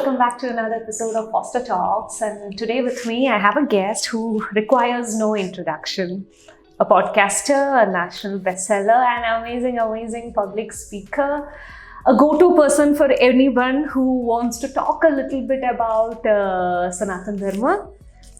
welcome back to another episode of Foster Talks. And today with me, I have a guest who requires no introduction. A podcaster, a national bestseller, an amazing public speaker, a go-to person for anyone who wants to talk a little bit about Sanatan Dharma,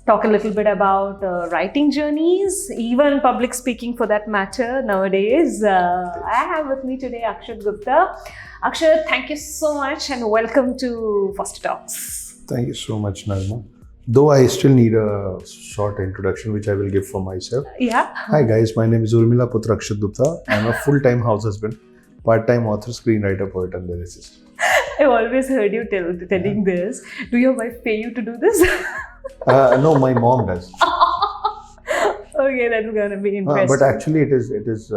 talk a little bit about writing journeys, even public speaking for that matter nowadays. I have with me today Akshat Gupta. Akshat, thank you so much and welcome to Foster Talks. Thank you so much, Naghma. Though I still need a short introduction, which I will give for myself. Yeah. Hi guys, my name is Urmila Putra Akshat Gupta. I'm a full-time house husband, part-time author, screenwriter, poet and lyricist. I've always heard you telling this. Do your wife pay you to do this? No, my mom does. Okay, that's gonna be interesting. But actually it is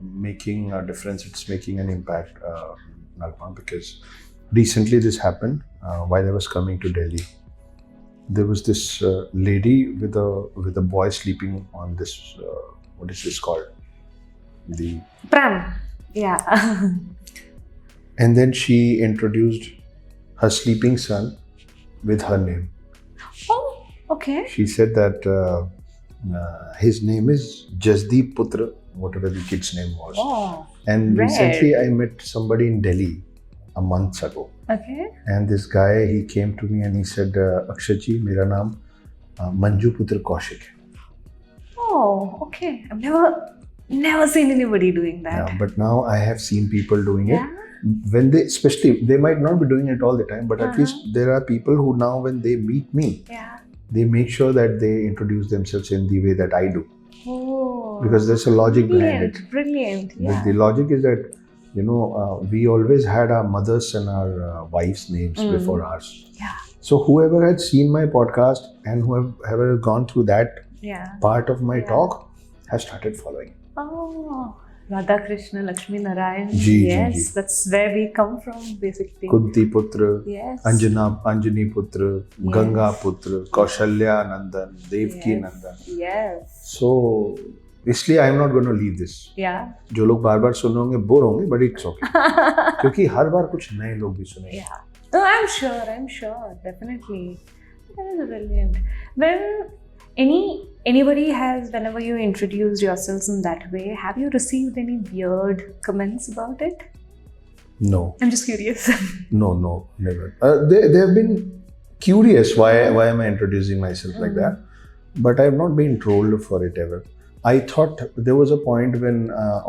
making a difference. It's making an impact, Naghma, because recently this happened while I was coming to Delhi. There was this lady with a boy sleeping on this, what is this called? The pram. Yeah. And then she introduced her sleeping son with her name. Oh, okay. She said that his name is Jasdeep Putra, whatever the kid's name was. Oh, and rare. Recently I met somebody in Delhi a month ago. Okay. And this guy, he came to me and he said, Akshat ji, mera naam Manju Putra Kaushik hai. Oh, okay. I've never seen anybody doing that. Yeah, but now I have seen people doing Yeah. it. When they, especially, they might not be doing it all the time, but at least there are people who now when they meet me, Yeah. they make sure that they introduce themselves in the way that I do. Oh. Because there's a logic behind it. Brilliant. Yeah. The logic is that, we always had our mothers and our wives' names before ours. Yeah. So whoever had seen my podcast and whoever gone through that Yeah. part of my talk has started following. Oh. Radha Krishna, Lakshmi Narayan. Ji, yes, ji. that's where we come from, basically. Kunti Putra, Yes. Anjani Putra, Ganga Putra, Kaushalya Nandan, Devki Nandan. Yes. So, इसलिए I am not going to leave this. जो लोग बार बार सुन होंगे bore होंगे, but it's okay क्योंकि हर बार कुछ नए लोग भी सुनेंगे. No, I'm sure, definitely. That is brilliant. When anybody has, whenever you introduced yourselves in that way, have you received any weird comments about it? No. I'm just curious. No, never. They have been curious why am I introducing myself like that, but I have not been trolled for it ever. I thought there was a point when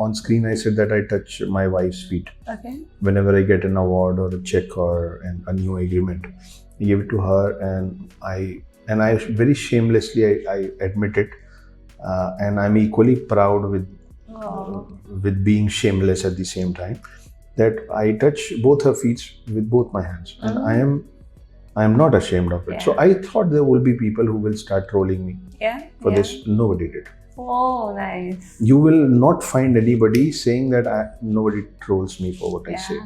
on screen I said that I touch my wife's feet. Okay. Whenever I get an award or a check or a new agreement, I give it to her, and I very shamelessly I admit it, and I'm equally proud with being shameless at the same time, that I touch both her feet with both my hands, and I am not ashamed of it. Yeah. So I thought there will be people who will start trolling me for this. Nobody did. Oh, nice. You will not find anybody saying that nobody trolls me for what I say.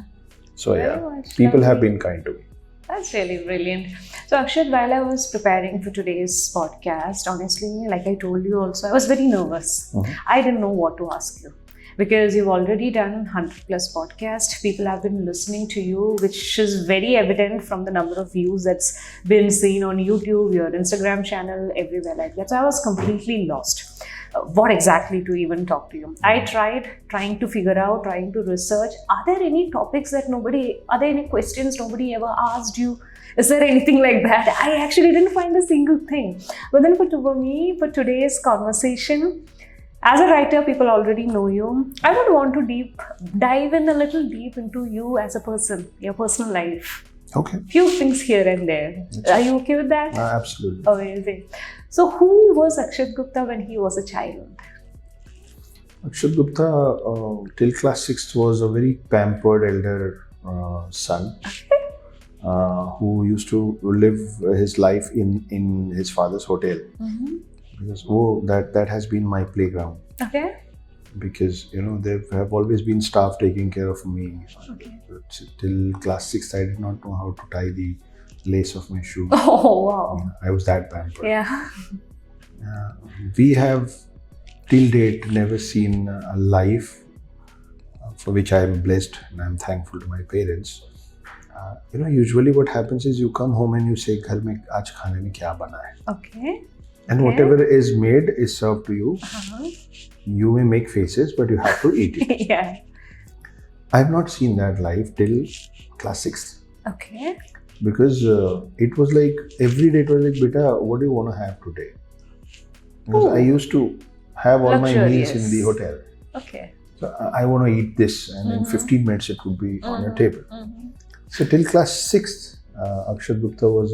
So Very much people have lovely. been kind to me. That's really brilliant. So Akshat, while I was preparing for today's podcast, honestly, like I told you also, I was very nervous. I didn't know what to ask you. Because you've already done 100 plus podcasts, people have been listening to you, which is very evident from the number of views that's been seen on YouTube, your Instagram channel, everywhere like that. So I was completely lost. What exactly to even talk to you? I tried trying to figure out, trying to research. Are there any topics that are there any questions nobody ever asked you? Is there anything like that? I actually didn't find a single thing. But then for me, for today's conversation, as a writer, people already know you. I would want to dive in a little deep into you as a person, your personal life. Okay. Few things here and there. Are you okay with that? Absolutely. Amazing. So who was Akshat Gupta when he was a child? Akshat Gupta, till class 6th, was a very pampered elder son who used to live his life in his father's hotel. Because that has been my playground. Okay. Because there have always been staff taking care of me. Okay. Till class 6th, I did not know how to tie the lace of my shoe. Oh wow. I was that pampered. Yeah. We have till date never seen a life for which I am blessed and I am thankful to my parents. Usually what happens is you come home and you say, "Ghar mein aaj khane mein kya bana hai?" Okay. And whatever is made is served to you. Uh-huh. You may make faces, but you have to eat it. Yeah. I've not seen that life till class 6th. Okay. Because it was like, every day it was like, "Beta, what do you want to have today?" Because I used to have all my meals in the hotel. Okay. So I want to eat this, and in 15 minutes it would be on your table. So till class 6th, Akshat Gupta was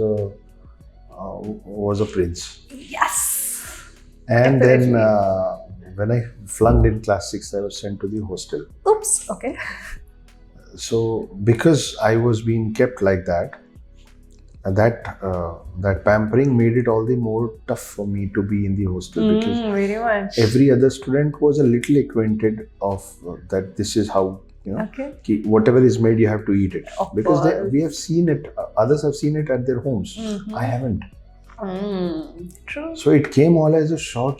a prince. Yes. And Definitely. then when I flunked in class 6th, I was sent to the hostel. Oops. Okay. So because I was being kept like that, that pampering made it all the more tough for me to be in the hostel, because Very much. every other student was a little acquainted of that this is how, Okay. whatever is made you have to eat it, Of because course. we have seen it, others have seen it at their homes. I haven't. True. So it came all as a shock,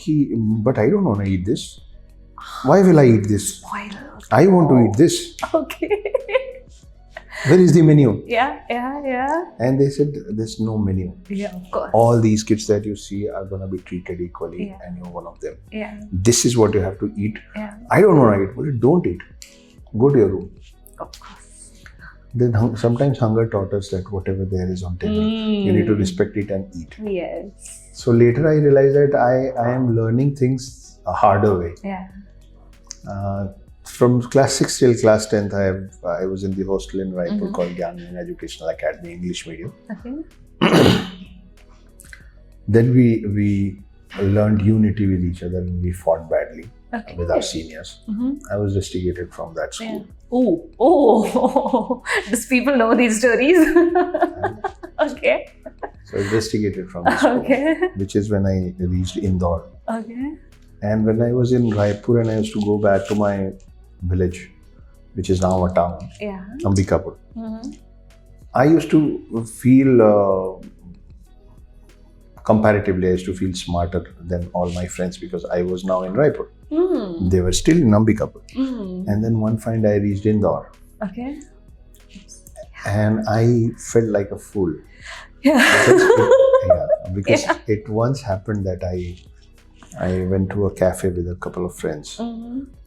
but I don't want to eat this. Why will I eat this? Spoilers. I want to eat this. Okay. Where is the menu? Yeah. And they said, "There's no menu. Yeah, of course. All these kids that you see are going to be treated equally, Yeah. and you're one of them. Yeah. This is what you have to eat." Yeah. I don't want to eat. Well, don't eat. Go to your room. Of course. Then sometimes hunger taught us that whatever there is on table, you need to respect it and eat. Yes. So later I realized that I am learning things a harder way. Yeah. From class 6 till class 10th, I was in the hostel in Raipur called Garnered Educational Academy, English medium. Okay. Then we learned unity with each other, and we fought badly Okay. with our seniors. I was rusticated from that school. Yeah. Oh. Does people know these stories? Okay. So I was rusticated from the school, Okay. which is when I reached Indore. Okay. And when I was in Raipur and I used to go back to my village, which is now a town, Yeah. Ambikapur, I used to feel, comparatively, I used to feel smarter than all my friends, because I was now in Raipur. They were still in Ambikapur. And then one fine day I reached Indore, Okay. and I felt like a fool. Yeah. Because it once happened that I went to a cafe with a couple of friends,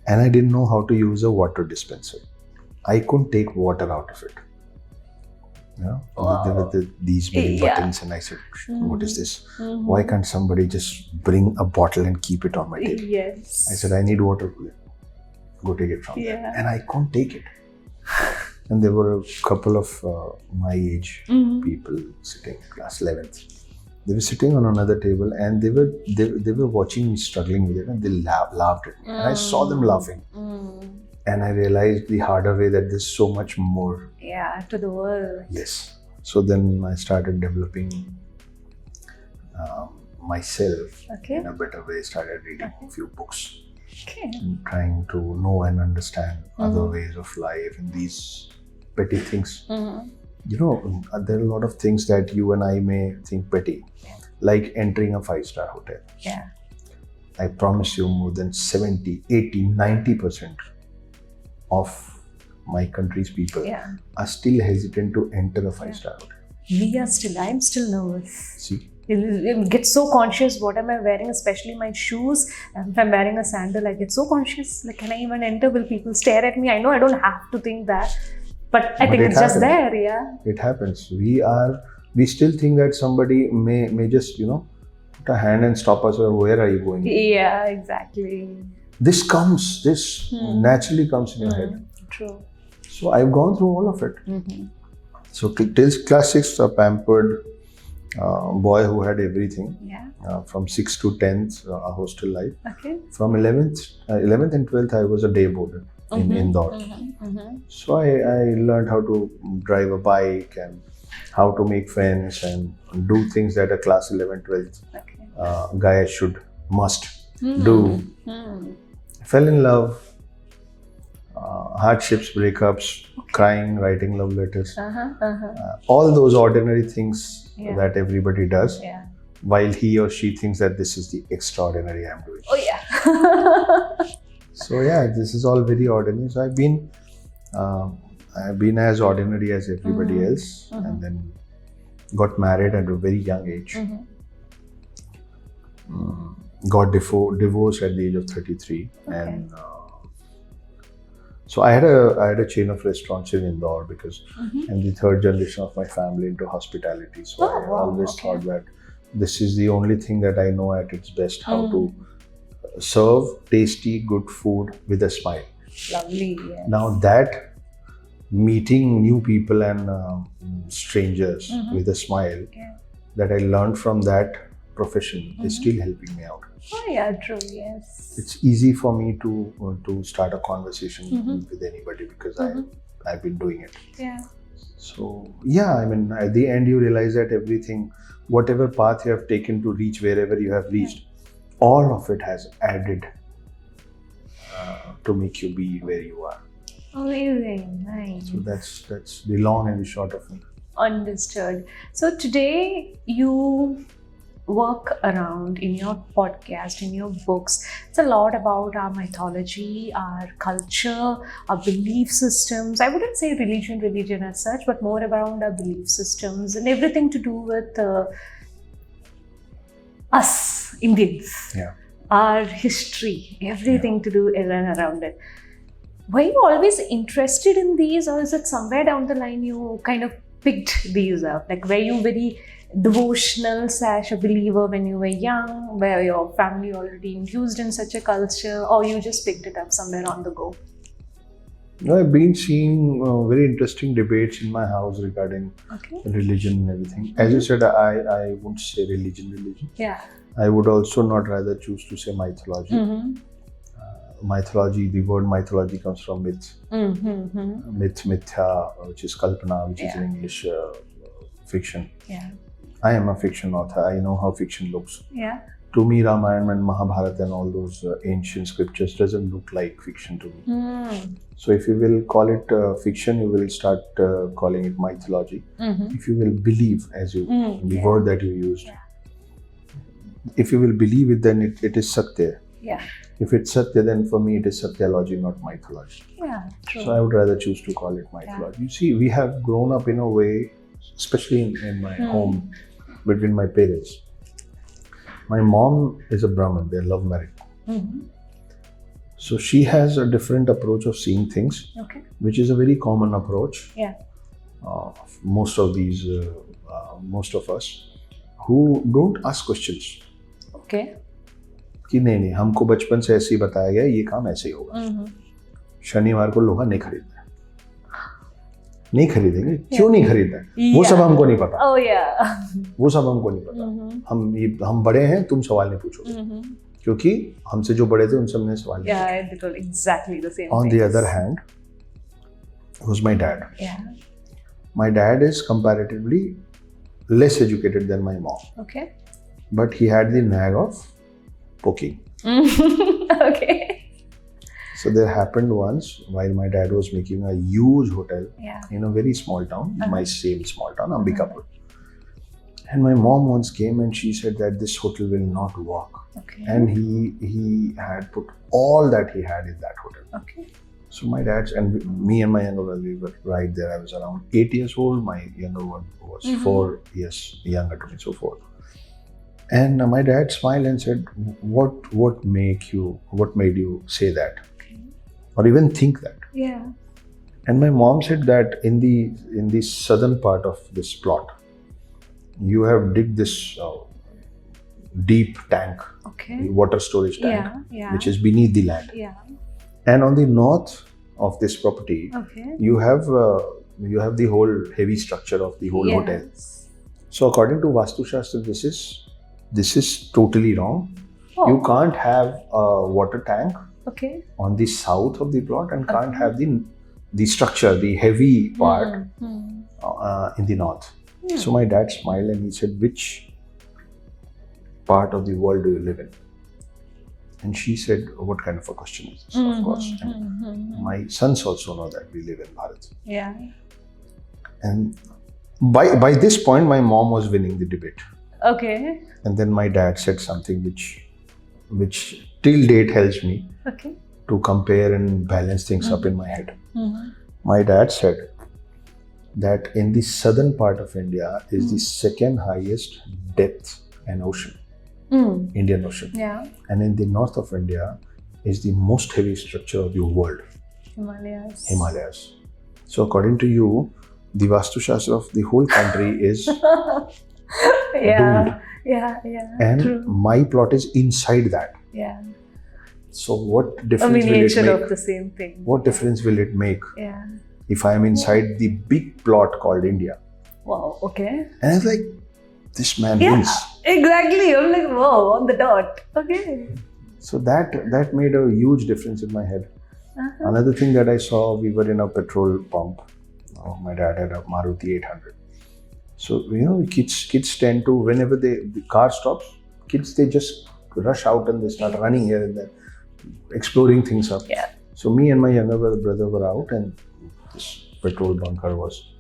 and I didn't know how to use a water dispenser. I couldn't take water out of it. There were these many buttons, and I said, "What is this? Why can't somebody just bring a bottle and keep it on my table?" Yes. I said, "I need water. Go take it from there." And I couldn't take it. And there were a couple of my age people sitting, class 11th. They were sitting on another table, and they were watching me struggling with it, and they laughed at me. And I saw them laughing. And I realized the harder way that there's so much more. Yeah, to the world. Yes. So then I started developing myself Okay. in a better way. Started reading a few books, Okay. and trying to know and understand other ways of life and these petty things. There are a lot of things that you and I may think petty, like entering a 5-star hotel. Yeah. I promise you, more than 70, 80, 90% of my country's people are still hesitant to enter a 5-star hotel. I'm still nervous. See? I get so conscious. What am I wearing? Especially my shoes. If I'm wearing a sandal, I get so conscious. Like, can I even enter? Will people stare at me? I know I don't have to think that, but I think it's just there. Yeah. It happens. We still think that somebody may just put a hand and stop us, or where are you going? Yeah, exactly. This naturally comes in your head. True. So I've gone through all of it. So till class 6, a pampered boy who had everything. Yeah. From 6th to 10th, a hostel life. Okay. From 11th and 12th, I was a day boarder in Indore. So I learned how to drive a bike and how to make friends and do things that a class 11th, 12th guy must do. Fell in love, hardships, breakups, crying, writing love letters, all those ordinary things that everybody does, while he or she thinks that this is the extraordinary I'm doing. Oh yeah. So yeah, this is all very ordinary. So I've been I've been as ordinary as everybody else, and then got married at a very young age. Got divorced at the age of 33, and so I had a chain of restaurants in Indore because I'm the third generation of my family into hospitality. So I always thought that this is the only thing that I know at its best, how to serve tasty, good food with a smile. Lovely. Yes. Now that meeting new people and strangers with a smile that I learned from that profession is still helping me out. Oh yeah, true. Yes. It's easy for me to start a conversation with anybody because I've been doing it. Yeah. So yeah, I mean, at the end you realize that everything, whatever path you have taken to reach wherever you have reached, all of it has added to make you be where you are. Amazing. Nice. So that's the long and the short of me. Understood. So today you work around in your podcast, in your books. It's a lot about our mythology, our culture, our belief systems. I wouldn't say religion as such, but more around our belief systems and everything to do with us Indians. Yeah. Our history, everything to do around it. Were you always interested in these, or is it somewhere down the line you kind of picked these up? Like, were you very devotional / a believer when you were young? Were your family already infused in such a culture, or you just picked it up somewhere on the go? No, I've been seeing very interesting debates in my house regarding religion and everything. As you said, I wouldn't say religion. Yeah. I would also not rather choose to say mythology. Mythology, the word mythology comes from myth. Myth, mithya, which is kalpana, which is in English fiction. Yeah. I am a fiction author. I know how fiction looks. Yeah. To me, Ramayana and Mahabharata and all those ancient scriptures doesn't look like fiction to me. So if you will call it fiction, you will start calling it mythology. If you will believe, as you the word that you used, if you will believe it, then it is satya. Yeah. If it's satya, then for me it is satyalogy, not mythology. Yeah, true. So I would rather choose to call it mythology. You see, we have grown up in a way, especially in my home, between my parents. My mom is a Brahmin, they're love married. So she has a different approach of seeing things, which is a very common approach. Yeah. Most of us who don't ask questions. Okay. कि नहीं हमको बचपन से ऐसे ही बताया गया ये काम ऐसे ही होगा शनिवार को लोहा नहीं खरीदना है नहीं खरीदेंगे क्यों नहीं खरीदना है वो सब हमको नहीं पता वो सब हमको नहीं पता हम बड़े हैं तुम सवाल नहीं पूछोगे क्योंकि हमसे जो बड़े थे उनसे हमने सवाल नहीं पूछा exactly the same on the other hand was my dad. My dad is comparatively less educated than my mom, but he had the knack of poking. So there happened once while my dad was making a huge hotel in a very small town, my same small town, Ambikapur. And my mom once came and she said that this hotel will not work. And he had put all that he had in that hotel. So my dad and me and my younger brother, we were right there. I was around 8 years old. My younger one was 4 years younger to me, so 4. And my dad smiled and said, "What made you say that, or even think that?" And my mom said that in the southern part of this plot, you have digged this deep tank, water storage tank, which is beneath the land. And on the north of this property, you have the whole heavy structure of the whole hotel. So according to Vastu Shastra, this is totally wrong. You can't have a water tank on the south of the plot and can't have the structure, the heavy part in the north. So my dad smiled and he said, "Which part of the world do you live in?" And she said, "What kind of a question is this?" Of course. And my sons also know that we live in Bharat. And by this point, my mom was winning the debate. And then my dad said something which till date helps me to compare and balance things up in my head. My dad said that in the southern part of India is the second highest depth and ocean, Indian Ocean. Yeah. And in the north of India is the most heavy structure of the world, Himalayas. So according to you, the Vastu Shastra of the whole country is Yeah. and True. my plot is inside that. Yeah. So what A difference will it miniature make? of the same thing. What difference will it make Yeah. if I am inside the big plot called India? Wow. Okay. And it's like, this man Yeah. wins. Exactly. I'm like, whoa, on the dot. Okay. So that made a huge difference in my head. Another thing that I saw, we were in a petrol pump. My dad had a Maruti 800. So, kids tend to, whenever the car stops, kids, they just rush out and they start running here and there, exploring things up. Yeah. So me and my younger brother were out and this petrol bunker was.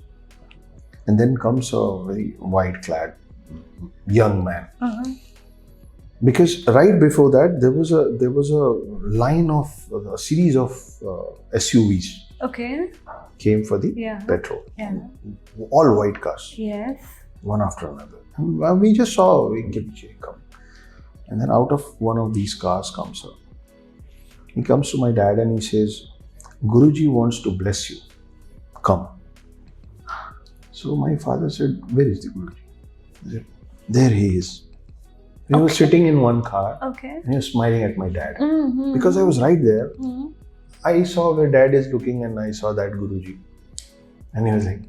And then comes a very white-clad young man. Because right before that, there was a series of SUVs Okay. came for the petrol. Yeah. All white cars. Yes. One after another. And we just saw come. And then out of one of these cars comes her. He comes to my dad and he says, Guruji wants to bless you. Come. So my father said, where is the Guruji? He said, there he is. He was sitting in one car. Okay. And he was smiling at my dad. Because I was right there. I saw where dad is looking and I saw that Guruji. And he was like,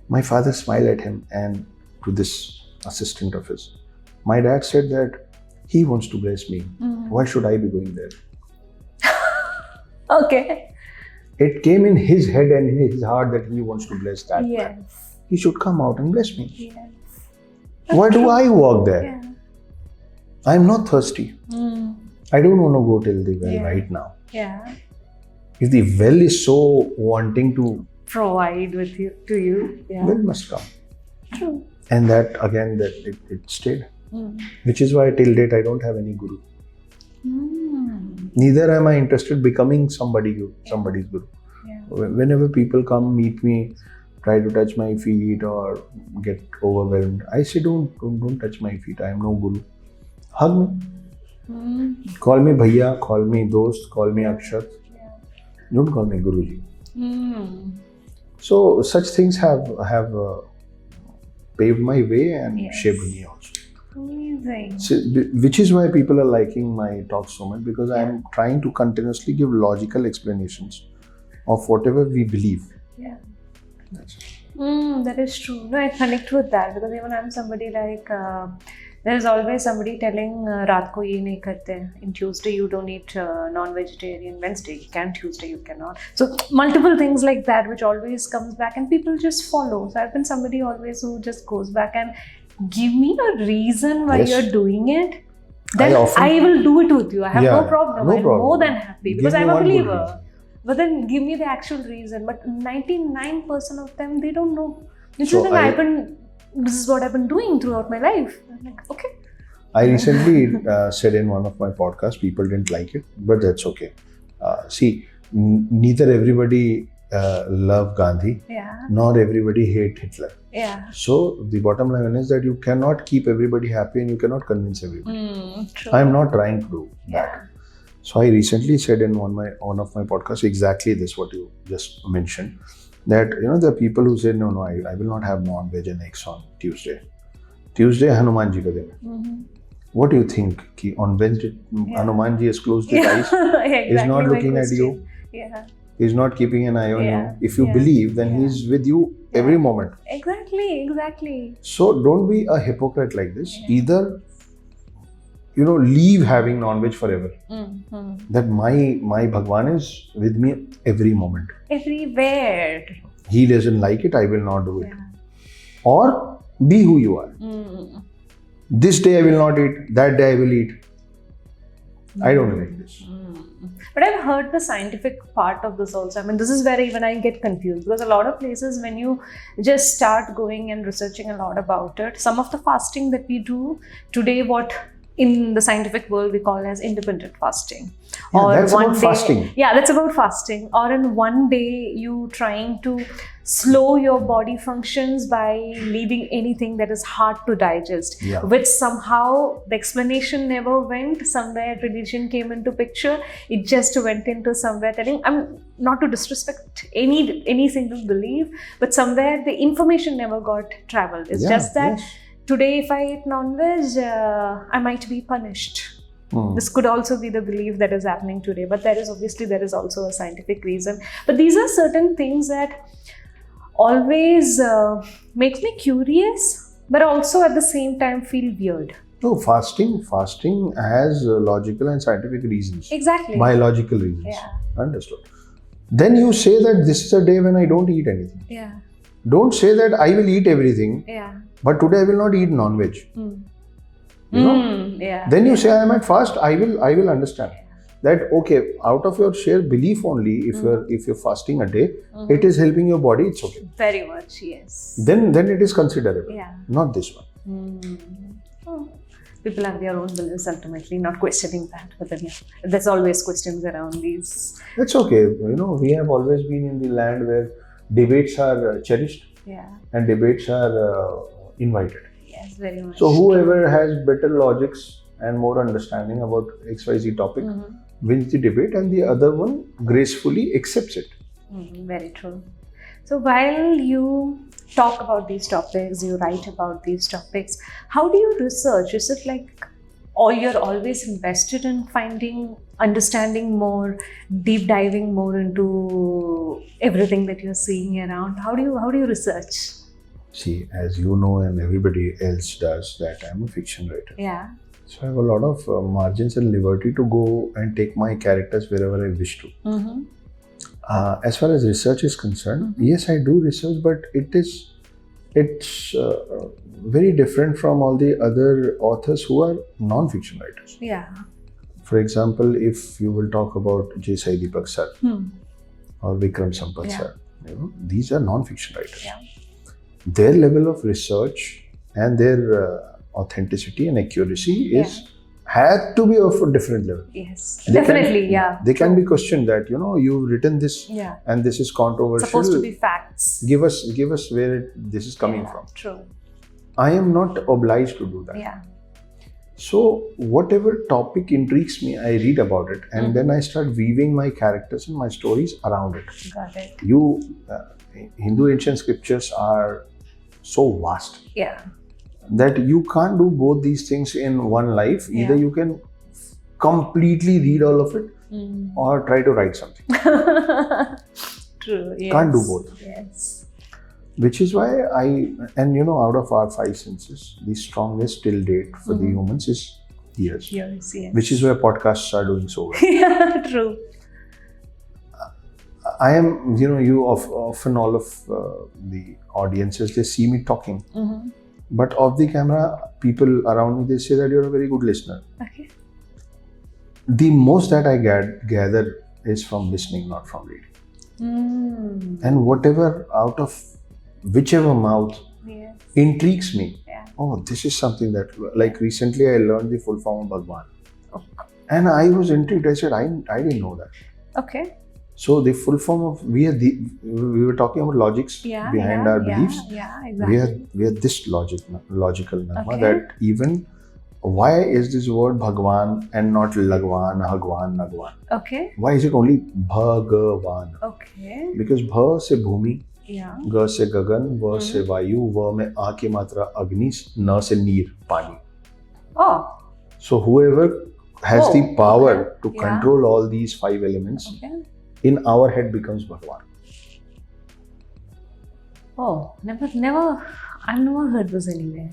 my father smiled at him and to this assistant of his. My dad said that he wants to bless me. Why should I be going there? Okay. It came in his head and in his heart that he wants to bless that man. Yes. He should come out and bless me. Yes. Why do I walk there? Yeah. I am not thirsty. I don't want to go till the well right now. Yeah. If the well is so wanting to Provide with you to you. Yeah. well must come. True. And that again, that it stayed. Which is why till date I don't have any guru. Neither am I interested becoming somebody's guru. Yeah. Whenever people come meet me, try to touch my feet or get overwhelmed, I say don't touch my feet. I am no guru. Hug me. Call me bhaiya, call me dost, call me Akshat. Don't call me Guruji. So such things have paved my way and shaped me also. Amazing. So, which is why people are liking my talks so much, because I am trying to continuously give logical explanations of whatever we believe. Yeah. That's it. That is true. No, I connect with that because even I'm somebody like there is always somebody telling रात को ये नहीं करते. In Tuesday you don't eat non-vegetarian. Wednesday you can. Tuesday you cannot. So multiple things like that which always comes back and people just follow. So I've been somebody always who just goes back and give me a reason why you're doing it. Then I will do it with you. I have no problem. I'm more than happy because I'm a believer. But then give me the actual reason. But 99% of them, they don't know. This is what I've been doing throughout my life. I'm like, okay. I recently said in one of my podcasts, people didn't like it, but that's okay. See, neither everybody love Gandhi, nor everybody hate Hitler. Yeah. So the bottom line is that you cannot keep everybody happy and you cannot convince everybody. True. I am not trying to do that. So I recently said in one of my podcasts exactly this, what you just mentioned, that there are people who say, no, I will not have non-veg and eggs on Tuesday. Tuesday, Hanuman Ji ka din. What do you think? Ki on Wednesday, Hanuman Ji has closed his eyes. He's not looking at you. Yeah. He's not keeping an eye on you. If you believe, then he's with you every moment. Exactly. So don't be a hypocrite like this. Either leave having non-veg forever. That my Bhagwan is with me every moment. Everywhere. He doesn't like it, I will not do it. Or be who you are. This day I will not eat, that day I will eat. I don't like this. But I've heard the scientific part of this also. I mean, this is where even I get confused because a lot of places when you just start going and researching a lot about it, some of the fasting that we do today, what in the scientific world we call as independent fasting. Yeah, Or that's one about day, fasting. yeah, that's about fasting. Or in one day you trying to slow your body functions by leaving anything that is hard to digest, Yeah. which somehow the explanation never went. Somewhere religion came into picture. It just went into somewhere telling, I'm not to disrespect any single belief, but somewhere the information never got traveled. It's Yeah, just that yes. today if I eat non-veg, I might be punished. This could also be the belief that is happening today, but there is also a scientific reason. But these are certain things that always makes me curious, but also at the same time feel weird. No, fasting has logical and scientific reasons. Exactly. Biological reasons. Yeah. Understood. Then you say that this is a day when I don't eat anything. Yeah. Don't say that I will eat everything, Yeah. but today I will not eat non-veg. You know? Yeah. Then you say I am at fast. I will understand that. Okay, out of your sheer belief only, if you're fasting a day, it is helping your body. It's okay. Very much, yes. Then it is considerable. Yeah. Not this one. Oh. People have their own beliefs ultimately, not questioning that. But then, yeah, there's always questions around these. That's okay. You know, we have always been in the land where debates are cherished. Yeah. And debates are invited. Yes, very much. So whoever has better logics and more understanding about XYZ topic wins the debate, and the other one gracefully accepts it. Very true. So while you talk about these topics, you write about these topics, how do you research? Is it like, or you're always invested in understanding more, deep diving more into everything that you're seeing around? How do you research? See, as you know, and everybody else does, that I'm a fiction writer. Yeah. So I have a lot of margins and liberty to go and take my characters wherever I wish to. As far as research is concerned, yes, I do research, but it's very different from all the other authors who are non-fiction writers. Yeah. For example, if you will talk about J. Sai Deepak sir or Vikram Sampath sir, you know, these are non-fiction writers. Yeah. Their level of research and their authenticity and accuracy had to be of a different level. Yes, definitely, They can be questioned that, you know, you've written this and this is controversial. Supposed to be facts. Give us where this is coming from. True. I am not obliged to do that. Yeah. So whatever topic intrigues me, I read about it, and then I start weaving my characters and my stories around it. Got it. Hindu ancient scriptures are so vast. Yeah. That you can't do both these things in one life. Either you can completely read all of it or try to write something. True. Yes. Can't do both. Yes. Which is why out of our five senses, the strongest till date for the humans is ears. Yes. Which is why podcasts are doing so well. Yeah, true. I am, often all of the audiences, they see me talking. But off the camera, people around me, they say that you're a very good listener. Okay. The most that I gather is from listening, not from reading. And whatever out of whichever mouth intrigues me. Yeah. Oh, this is something that, like recently I learned the full form of Bhagwan. Oh. And I was intrigued. I said, I didn't know that. Okay. So the full form of, we were talking about logics behind our beliefs. Yeah, exactly. We are this logical Naghma, that even why is this word Bhagwan and not Lagwan, Hagwan, Nagwan? Okay. Why is it only Bhagavan? Okay. Because Bha se Bhumi, Yeah. Ga se Gagan, Va se Vayu, Va mein A ki matra Agni, Na se Neer, Pani. Oh. So whoever has the power to control all these five elements in our head becomes Bhagwan. Oh, I've never heard this anywhere.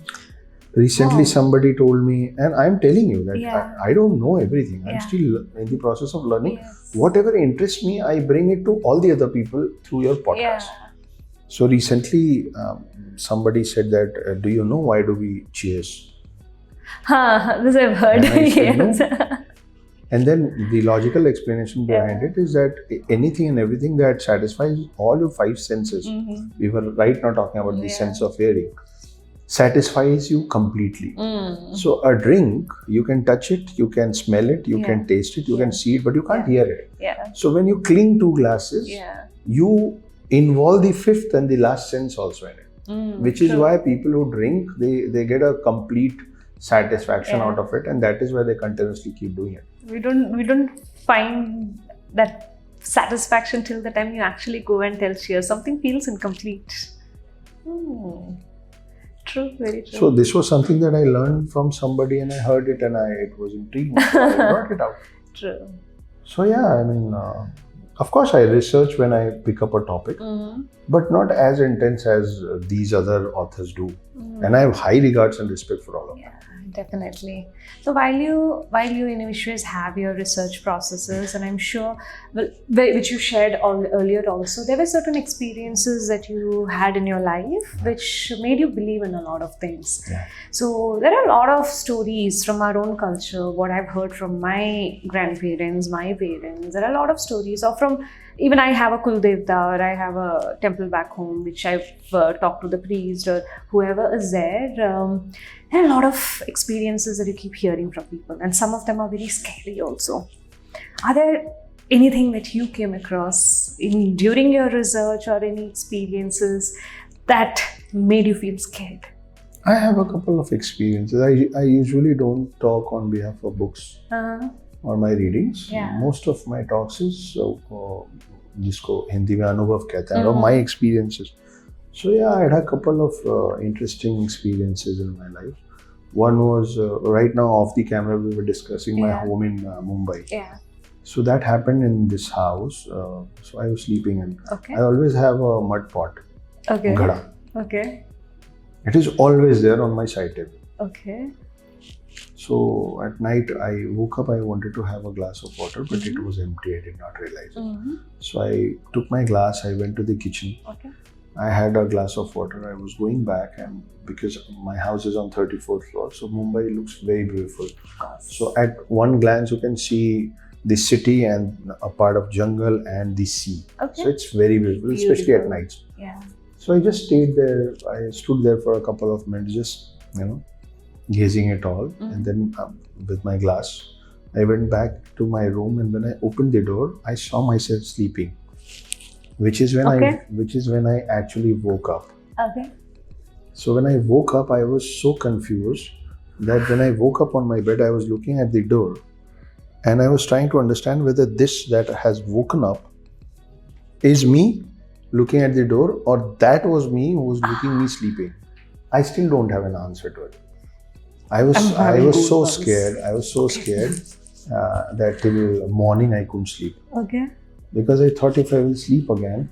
Recently, somebody told me, and I'm telling you that I don't know everything. I'm still in the process of learning. Yes. Whatever interests me, I bring it to all the other people through your podcast. Yeah. So recently, somebody said that, do you know why do we cheers? This I've heard. And I said, Yes. no. And then the logical explanation behind it is that anything and everything that satisfies all your five senses, we were right now talking about the sense of hearing, satisfies you completely. So a drink, you can touch it, you can smell it, you can taste it, you can see it, but you can't hear it. Yeah. So when you cling to glasses, you involve the fifth and the last sense also in it, which is why people who drink, they get a complete satisfaction out of it, and that is why they continuously keep doing it. We don't find that satisfaction till the time you actually go and tell cheers. Something feels incomplete. True, very true. So this was something that I learned from somebody, and I heard it, and it was intriguing. So I brought it out. True. So yeah, I mean, of course, I research when I pick up a topic, but not as intense as these other authors do. And I have high regards and respect for all of them. Yeah, definitely. So while you Innovish have your research processes, and I'm sure, well, which you shared earlier also, there were certain experiences that you had in your life which made you believe in a lot of things. Yeah. So there are a lot of stories from our own culture, what I've heard from my grandparents, my parents. There are a lot of stories, or from, even I have a Kuldevta, or I have a temple back home, which I've talked to the priest or whoever is there. There are a lot of experiences that you keep hearing from people, and some of them are very scary also. Are there anything that you came across during your research, or any experiences that made you feel scared? I have a couple of experiences. I usually don't talk on behalf of books or my readings. Yeah. Most of my talks is जिसको हिंदी में अनुभव कहते हैं, or my experiences. So yeah, I had a couple of interesting experiences in my life. One was right now off the camera we were discussing my home in Mumbai. Yeah. So that happened in this house. So I was sleeping, and Okay. I always have a mud pot, Okay. ghada. Okay. It is always there on my side table. Okay. So at night I woke up, I wanted to have a glass of water, but it was empty. I did not realize it. So I took my glass, I went to the kitchen. Okay. I had a glass of water. I was going back, and because my house is on 34th floor, so Mumbai looks very beautiful. So at one glance you can see the city and a part of jungle and the sea. Okay. So it's very beautiful, especially at nights. Yeah. So I just stayed there. I stood there for a couple of minutes, just gazing at all, and then with my glass, I went back to my room, and when I opened the door, I saw myself sleeping, which is when I actually woke up. Okay. So when I woke up, I was so confused that when I woke up on my bed, I was looking at the door, and I was trying to understand whether this that has woken up is me looking at the door, or that was me who was looking me sleeping. I still don't have an answer to it. I was so scared. I was so scared that till morning I couldn't sleep. Okay. Because I thought if I will sleep again,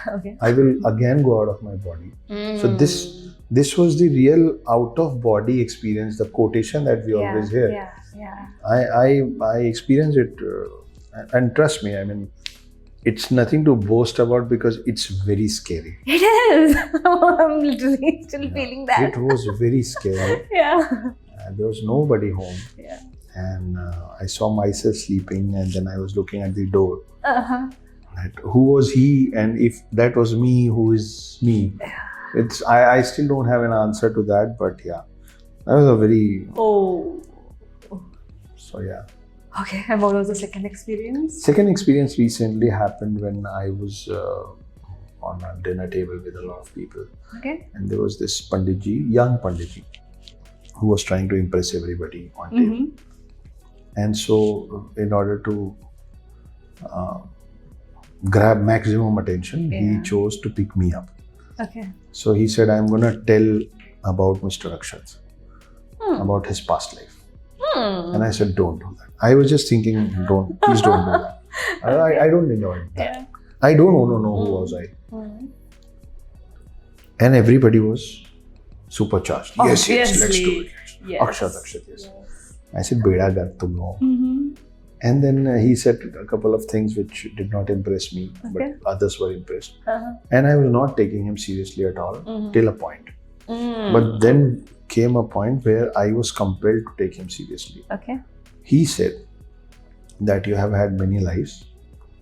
Okay. I will again go out of my body. So this was the real out of body experience, the quotation that we always hear. Yeah. I experienced it, and trust me, I mean, it's nothing to boast about because it's very scary. It is. I'm literally still feeling that. It was very scary. Yeah. There was nobody home. Yeah. And I saw myself sleeping, and then I was looking at the door. Who was he, and if that was me, who is me? I still don't have an answer to that, but yeah, that was a very... So yeah. Okay, and what was the second experience? Second experience recently happened when I was on a dinner table with a lot of people. Okay. And there was this Panditji, young Panditji, who was trying to impress everybody on table. And so in order to grab maximum attention, he chose to pick me up. Okay. So he said, I'm going to tell about Mr. Akshat, about his past life. And I said, don't do that. I was just thinking, please don't do that. I don't enjoy that. I don't want to know who was I. And everybody was supercharged. Yes, let's do it. Yes. Akshat, yes. I said, beda gar tum logo. And then he said a couple of things which did not impress me, but others were impressed. And I was not taking him seriously at all till a point. But then came a point where I was compelled to take him seriously. Okay. He said that you have had many lives,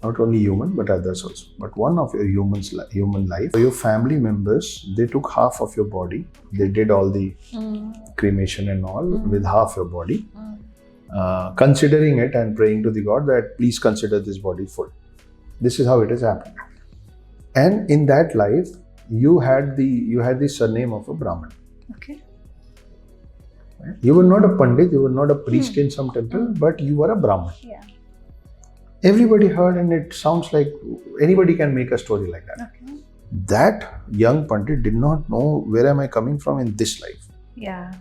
not only human but others also. But one of your human life, your family members, they took half of your body. They did all the cremation and all with half your body, considering it and praying to the God that please consider this body full. This is how it has happened. And in that life, you had the surname of a Brahmin. Okay. You were not a Pandit, you were not a priest in some temple, but you were a Brahmin. Yeah. Everybody heard, and it sounds like anybody can make a story like that. Okay. That young Pandit did not know where am I coming from in this life. Yeah.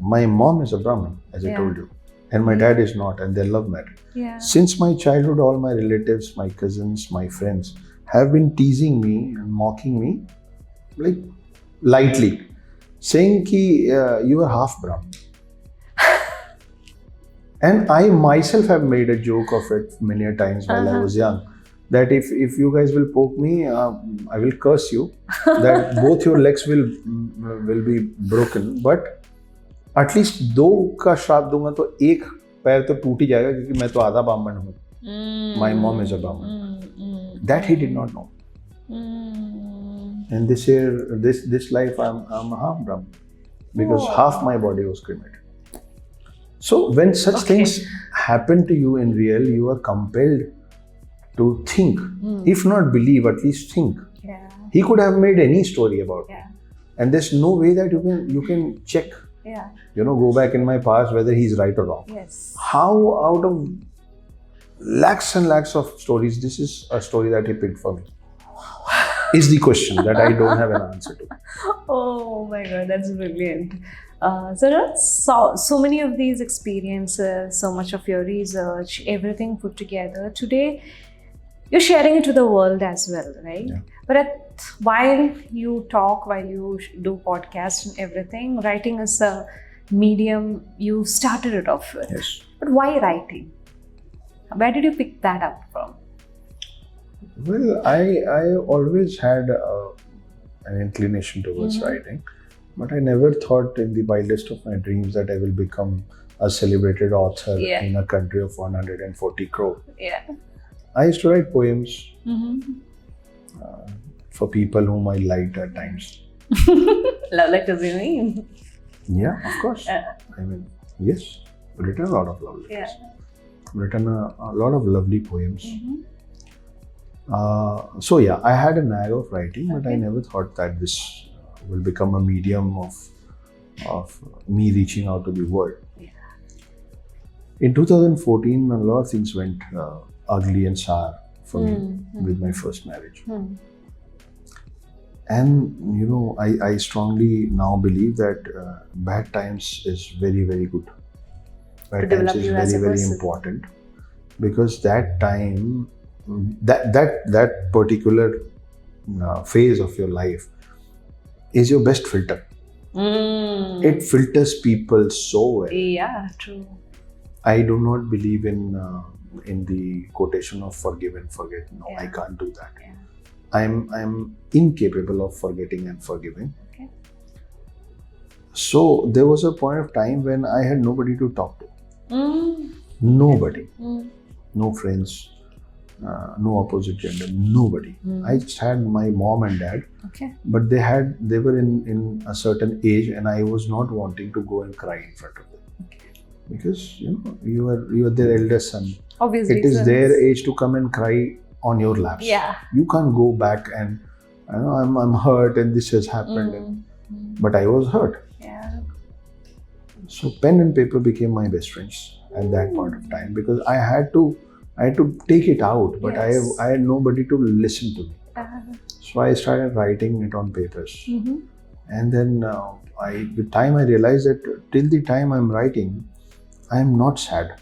My mom is a Brahmin, as I told you, and my dad is not, and they're love married. Yeah. Since my childhood, all my relatives, my cousins, my friends have been teasing me and mocking me, like lightly, saying ki you are half Brahmin. And I myself have made a joke of it many a times while I was young, that if you guys will poke me, I will curse you, that both your legs will be broken, but at least दो का श्राप दूंगा तो एक पैर तो टूट ही जाएगा क्योंकि मैं तो आधा ब्राह्मण हूँ. My mom is a Brahmin. That he did not know. And this life I'm a half Brahmin because half my body was cremated. So when such things happen to you in real, you are compelled to think, if not believe, at least think. Yeah. He could have made any story about it, Yeah. and there's no way that you can check. Yeah. Go back in my past whether he's right or wrong. Yes. How out of lakhs and lakhs of stories, this is a story that he picked for me? Is the question that I don't have an answer to. Oh my God, that's brilliant. So many of these experiences, so much of your research, everything put together. Today, you're sharing it to the world as well, right? Yeah. But while you talk, while you do podcasts and everything, writing is a medium you started it off with. Yes. But why writing? Where did you pick that up from? Well, I always had an inclination towards writing, but I never thought in the wildest of my dreams that I will become a celebrated author in a country of 140 crore. Yeah. I used to write poems for people whom I liked at times. Love letters, you mean? Yeah, of course. I mean, yes, written a lot of love letters. Yeah. Written a lot of lovely poems. So yeah, I had a knack of writing, but I never thought that this will become a medium of me reaching out to the world. Yeah. In 2014, a lot of things went ugly and sour for me with my first marriage. And I strongly now believe that bad times is very, very good. Bad times is very, very important, because that time, that particular phase of your life is your best filter. It filters people so well. Yeah, true. I do not believe in the quotation of forgive and forget. No, I can't do that. Yeah. I'm incapable of forgetting and forgiving. Okay. So there was a point of time when I had nobody to talk to. Nobody. No friends. No opposite gender. Nobody. I just had my mom and dad. Okay. But they were in a certain age, and I was not wanting to go and cry in front of them. Okay. Because you are their eldest son. Obviously. It is their age to come and cry on your laps. Yeah. You can't go back and I'm hurt and this has happened. But I was hurt. Yeah. So pen and paper became my best friends at that point of time, because I had to take it out, but I had nobody to listen to me. So I started writing it on papers. And then with time I realized that till the time I'm writing, I'm not sad.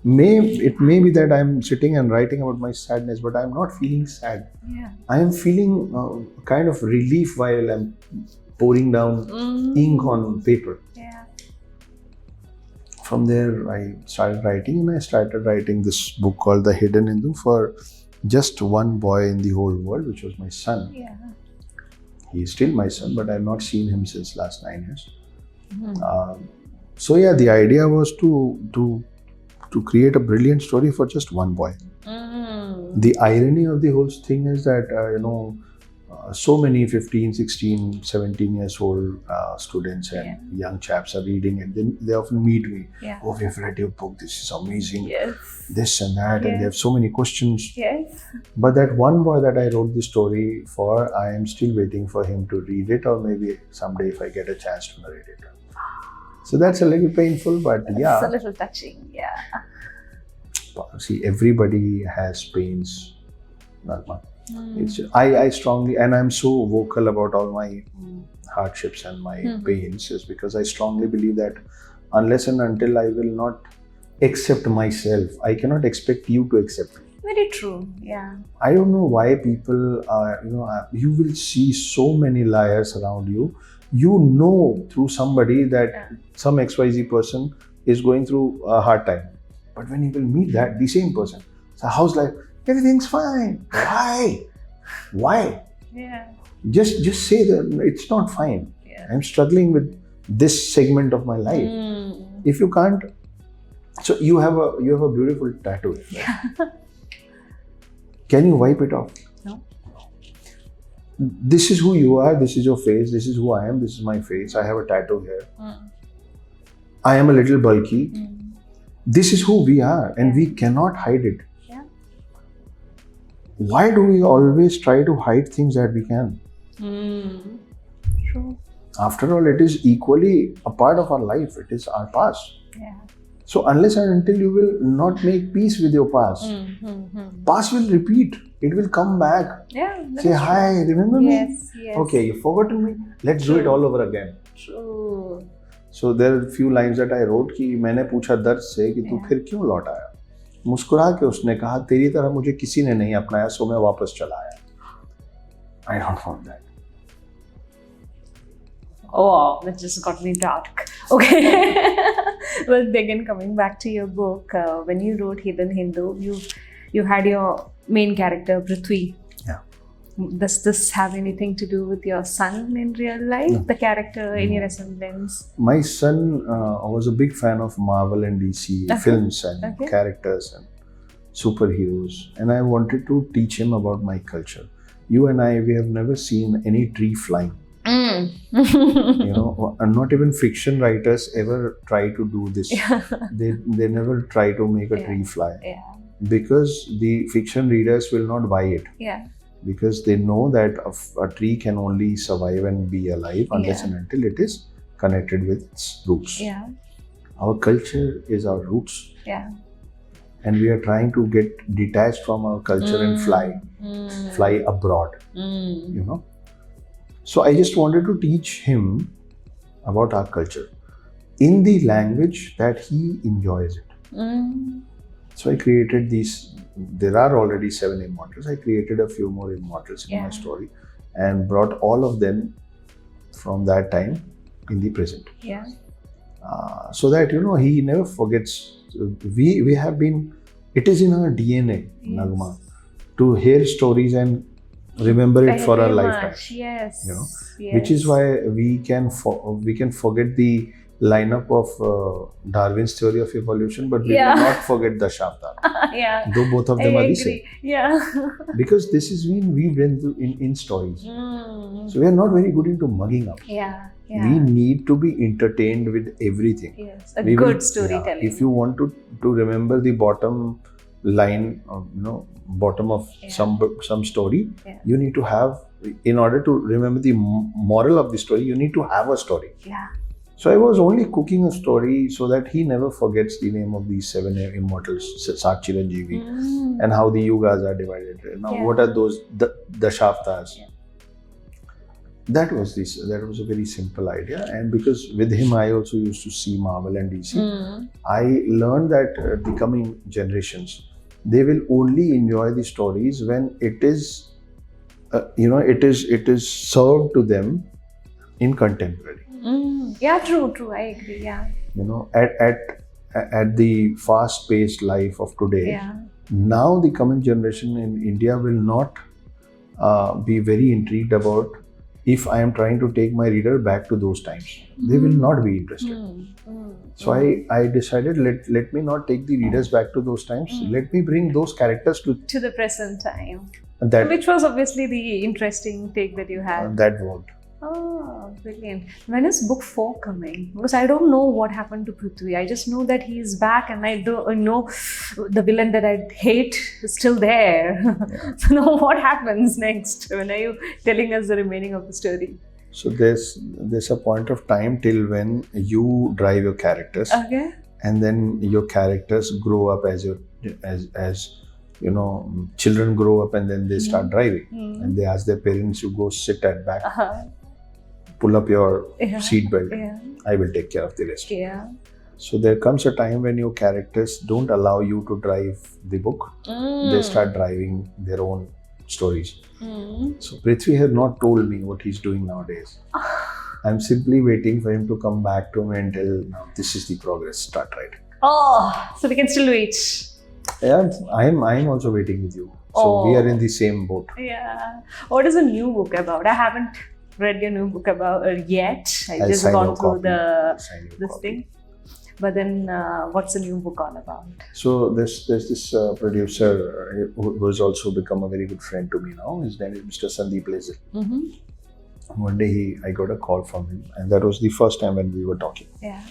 It may be that I'm sitting and writing about my sadness, but I'm not feeling sad. Yeah. I am feeling kind of relief while I'm pouring down ink on paper. Yeah. From there, I started writing, and I started writing this book called The Hidden Hindu for just one boy in the whole world, which was my son. Yeah. He is still my son, but I've not seen him since last 9 years. So the idea was to create a brilliant story for just one boy. The irony of the whole thing is that, so many 15, 16, 17 years old students and young chaps are reading it. Then they often meet me. Yeah. Oh, we've read your book. This is amazing. Yes. This and that. And they have so many questions. Yes. But that one boy that I wrote the story for, I am still waiting for him to read it, or maybe someday if I get a chance to narrate it. So that's a little painful, but yeah. It's a little touching, yeah. See, everybody has pains, Naghma. It's just, I strongly, and I'm so vocal about all my hardships and my pains, is because I strongly believe that unless and until I will not accept myself, I cannot expect you to accept me. Very true, yeah. I don't know why people are, you will see so many liars around you. You know through somebody that some XYZ person is going through a hard time. But when you will meet the same person, so how's life? Everything's fine. Why? Yeah. Just say that it's not fine. Yeah. I'm struggling with this segment of my life. If you can't, so you have a beautiful tattoo. Right? Can you wipe it off? No. This is who you are. This is your face. This is who I am. This is my face. I have a tattoo here. I am a little bulky. This is who we are, and we cannot hide it. Yeah. Why do we always try to hide things that we can? True. After all, it is equally a part of our life. It is our past. Yeah. So unless and until you will not make peace with your past, past will repeat. It will come back. Yeah. Say, hi, remember me? Yes. Okay, you've forgotten me? Let's do it all over again. True. So there are few lines that I wrote कि मैंने पूछा दर्द से कि तू फिर क्यों लौट आया? मुस्कुरा के उसने कहा तेरी तरह मुझे किसी ने नहीं अपनाया, सो मैं वापस चला आया. I don't want that. Oh, that just got me dark. Okay. Well, again, coming back to your book, when you wrote Hidden Hindu, you had your main character Prithvi. Yeah. Does this have anything to do with your son in real life? No. The character in your resemblance? My son was a big fan of Marvel and DC films and characters and superheroes, and I wanted to teach him about my culture. You and I, we have never seen any tree flying. And not even fiction writers ever try to do this. They never try to make a tree fly. Because the fiction readers will not buy it. Because they know that a tree can only survive and be alive unless and until it is connected with its roots. Our culture is our roots. And we are trying to get detached from our culture and fly abroad. So I just wanted to teach him about our culture in the language that he enjoys it. So I created these. There are already 7 immortals. I created a few more immortals in my story and brought all of them from that time in the present. So that, he never forgets. We have been, it is in our DNA, Naghma, to hear stories and remember it for our lifetime. Which is why we can forget the lineup of Darwin's theory of evolution, but we cannot forget the Dashavatara. Though both of them are the same. Because this is when we went in stories. So we are not very good into mugging up. We need to be entertained with everything. Good storytelling. If you want to remember the bottom line, bottom of some story, you need to have, in order to remember the moral of the story, you need to have a story. So I was only cooking a story so that he never forgets the name of these 7 immortals, Sat Chiranjeevi, and how the yugas are divided. Now, what are those Dashavatars? That was a very simple idea, and because with him I also used to see Marvel and DC, I learned that the coming generations, they will only enjoy the stories when it is, it is served to them in contemporary. True. I agree. At the fast-paced life of today, now the coming generation in India will not be very intrigued about if I am trying to take my reader back to those times, they will not be interested. So I decided, let me not take the readers back to those times. Let me bring those characters to the present time. that. Which was obviously the interesting take that you had. That worked. Oh, brilliant. When is book 4 coming? Because I don't know what happened to Prithvi. I just know that he's back, and I don't know the villain that I hate is still there. Yeah. So now what happens next? When are you telling us the remaining of the story? So there's a point of time till when you drive your characters, Okay. and then your characters grow up as children grow up, and then they start driving, and they ask their parents to go sit at back, pull up your seat belt. Yeah. I will take care of the rest. Yeah. So there comes a time when your characters don't allow you to drive the book. They start driving their own stories. So Prithvi has not told me what he's doing nowadays. I'm simply waiting for him to come back to me and tell, now this is the progress, start writing. Oh, so we can still wait. Yeah, I'm also waiting with you. So we are in the same boat. Yeah. What is a new book about? I haven't read your new book about yet. I just gone through this thing. But then, what's the new book all about? So there's this producer who has also become a very good friend to me now. His name is Mr. Sandeep Lazel. One day I got a call from him, and that was the first time when we were talking. Yeah.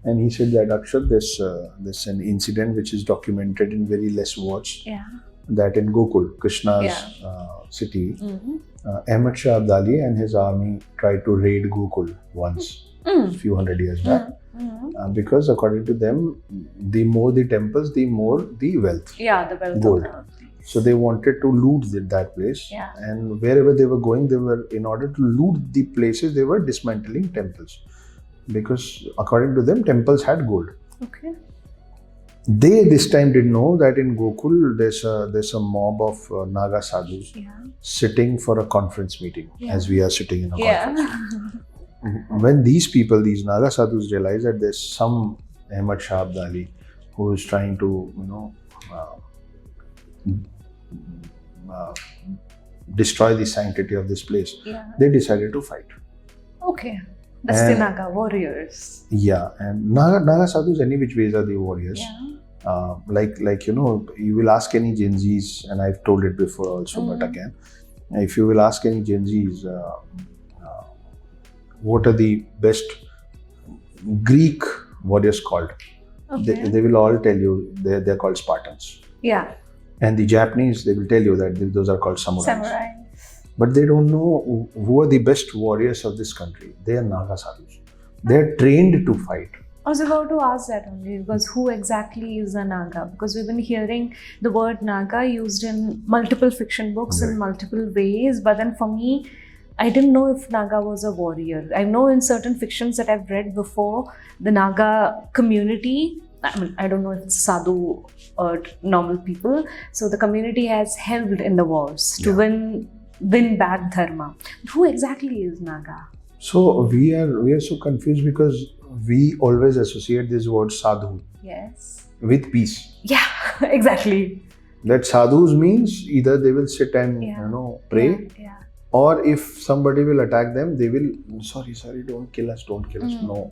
And he said that, Akshat, there's an incident which is documented in very less words. Yeah. That in Gokul, Krishna's city, Ahmad Shah Abdali and his army tried to raid Gokul once, a few hundred years back. Because according to them, the more the temples, the more the wealth. Yeah, the wealth. Gold. So they wanted to loot that place. Yeah. And wherever they were going, in order to loot the places, they were dismantling temples. Because according to them, temples had gold. Okay. They this time didn't know that in Gokul there's a mob of Naga sadhus sitting for a conference meeting, as we are sitting in a conference. When these Naga sadhus realize that there's some Ahmad Shah Abdali who is trying to destroy the sanctity of this place, they decided to fight. Okay. That's the Naga Warriors. Yeah, and Naga sadhus any which ways are the warriors. You will ask any Gen Zs, and I've told it before also, but again, if you will ask any Gen Zs, what are the best Greek warriors called? Okay. They will all tell you they're called Spartans. Yeah. And the Japanese, they will tell you that those are called samurais. But they don't know who are the best warriors of this country. They are Naga sadhus. They are trained to fight. I was about to ask that only, because who exactly is a Naga? Because we've been hearing the word Naga used in multiple fiction books in multiple ways. But then for me, I didn't know if Naga was a warrior. I know in certain fictions that I've read before, the Naga community, I don't know if it's sadhu or normal people. So the community has helped in the wars to win back dharma. But who exactly is Naga? So we are so confused because we always associate this word sadhu with peace. Yeah, exactly. That sadhus means either they will sit and pray, or if somebody will attack them, they will sorry, don't kill us. No.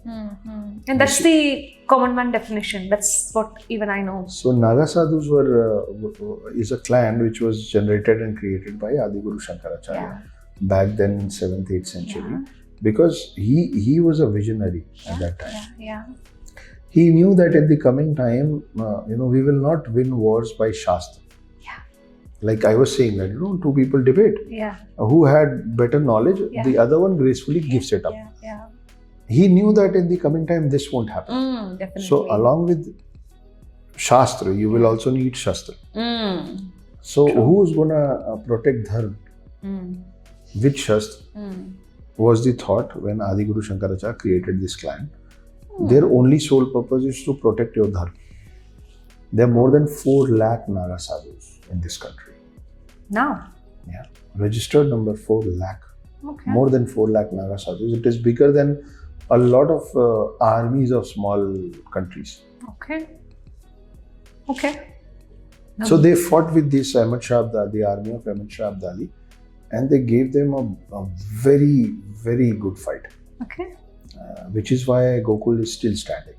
And that's the common man definition. That's what even I know. So Naga sadhus is a clan which was generated and created by Adi Guru Shankaracharya back then in 7th, 8th century. Because he was a visionary at that time. He knew that in the coming time, we will not win wars by Shastra. Like I was saying that, two people debate. Who had better knowledge, the other one gracefully gives it up. He knew that in the coming time, this won't happen. Definitely. So along with Shastra, you will also need Shastra. So who's going to protect Dharma? Which Shastra? Was the thought when Adi Guru Shankaracharya created this clan. Their only sole purpose is to protect your dharma. There are more than 4 lakh Naga sadhus in this country. Now? Yeah. Registered number 4 lakh. Okay. More than 4 lakh Naga sadhus. It is bigger than a lot of armies of small countries. Okay. So they fought with this the army of Ahmad Shah Abdali. and they gave them a very, very good fight. Okay. Which is why Gokul is still standing.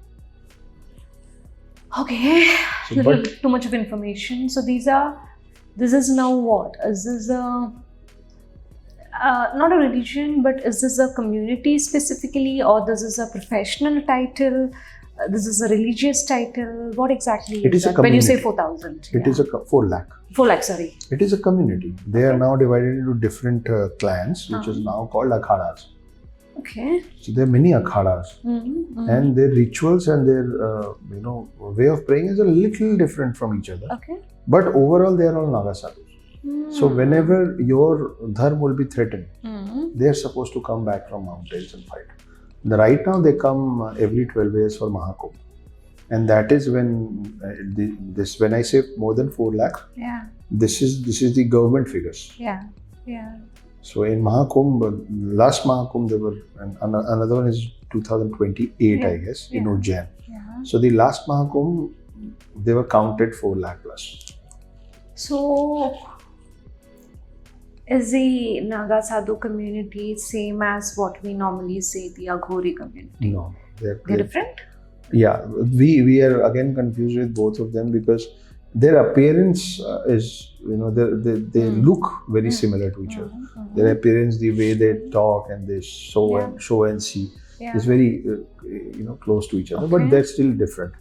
Okay. So, Little but too much of information. So this is now what? Is this a not a religion, but is this a community specifically, or this is a professional title? This is a religious title. What exactly It is is a that? When you say community. 4,000, it is a 4 lakh. 4 lakh, sorry. It is a community. They are now divided into different clans, which is now called akhadas. Okay. So there are many akhadas, and their rituals and their way of praying is a little different from each other. Okay. But overall, they are all Naga sadhus. So whenever your dharma will be threatened, they are supposed to come back from mountains and fight. Right now, they come every 12 years for Mahakumbh, and that is when when I say more than 4 lakh, Yeah. this is the government figures. Yeah. Yeah. So in Mahakumbh, last Mahakumbh, there were another one is 2028, I guess, in Ujjain. Yeah. So the last Mahakumbh, they were counted 4 lakh plus. So, is the Naga Sadhu community same as what we normally say the Aghori community? No, They're different? Yeah, we are again confused with both of them because their appearance is, they look very similar to each other. Their appearance, the way they talk and they show and see is very, close to each other, but they're still different.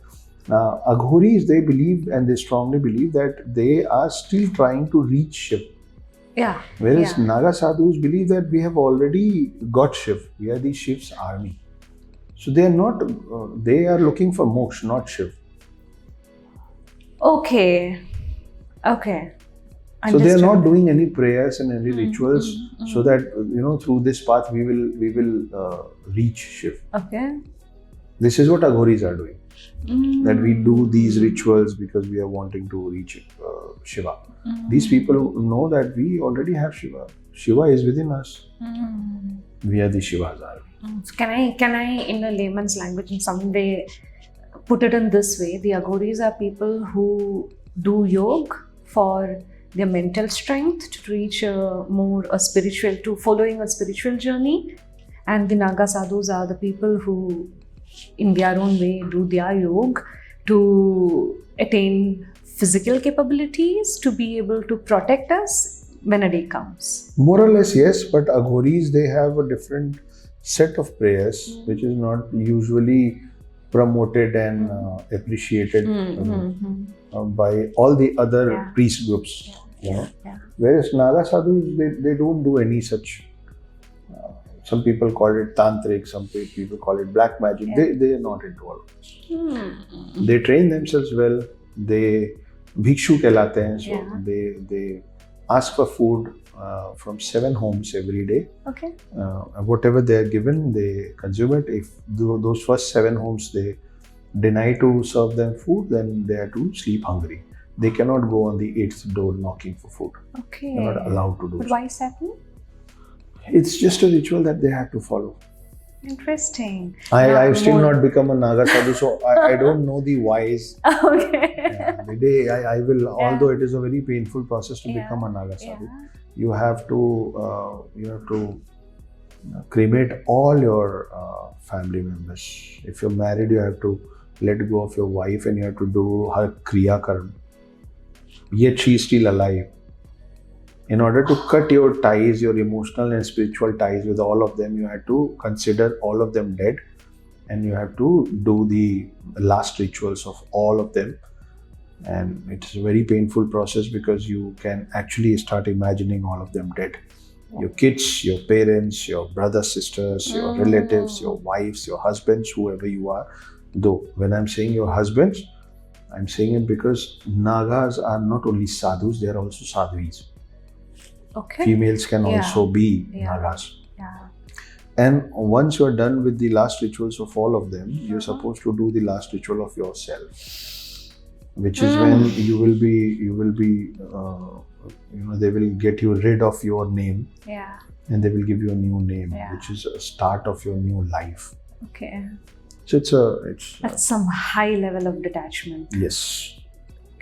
Aghoris, they believe and they strongly believe that they are still trying to reach Shiv. Yeah. Whereas Naga sadhus believe that we have already got Shiv. We are the Shiv's army. So they are not, they are looking for moksha, not Shiv. Okay. So they are not doing any prayers and any rituals so that, through this path we will reach Shiv. Okay. This is what Aghoris are doing. That we do these rituals because we are wanting to reach Shiva. These people know that we already have Shiva. Shiva is within us. We are the Shiva's army. So can I, in a layman's language, in some way, put it in this way? The Aghoris are people who do yoga for their mental strength to reach following a spiritual journey, and the Naga sadhus are the people who, in their own way, do their yoga to attain physical capabilities to be able to protect us when a day comes. More or less, yes, but Aghoris, they have a different set of prayers which is not usually promoted and appreciated by all the other priest groups. Whereas Naga sadhus, they don't do any such. Some people call it tantric, some people call it black magic. They are not into all of this. They train themselves well. They bhikshu kehlate hain, so they ask for food from 7 homes every day. Okay. Whatever they are given, they consume it. If those first 7 homes they deny to serve them food, then they are to sleep hungry. They cannot go on the 8th door knocking for food. Okay. They are not allowed to do But so. why is that? It's just a ritual that they have to follow. Interesting. I've still not become a Naga sadhu, so I don't know the whys. Okay. The day I will, although it is a very painful process to become a Naga sadhu, you have to cremate all your family members. If you're married, you have to let go of your wife and you have to do her kriya karan. Yet she is still alive. In order to cut your ties, your emotional and spiritual ties with all of them, you have to consider all of them dead, and you have to do the last rituals of all of them. And it's a very painful process because you can actually start imagining all of them dead. Your kids, your parents, your brothers, sisters, your relatives, your wives, your husbands, whoever you are. Though when I'm saying your husbands, I'm saying it because Nagas are not only sadhus, they are also sadhvis. Okay. Females can also be Nagas. Yeah. And once you're done with the last rituals of all of them, you're supposed to do the last ritual of yourself, which is when you will be, they will get you rid of your name, and they will give you a new name, which is a start of your new life. Okay. So it's that's some high level of detachment. Yes.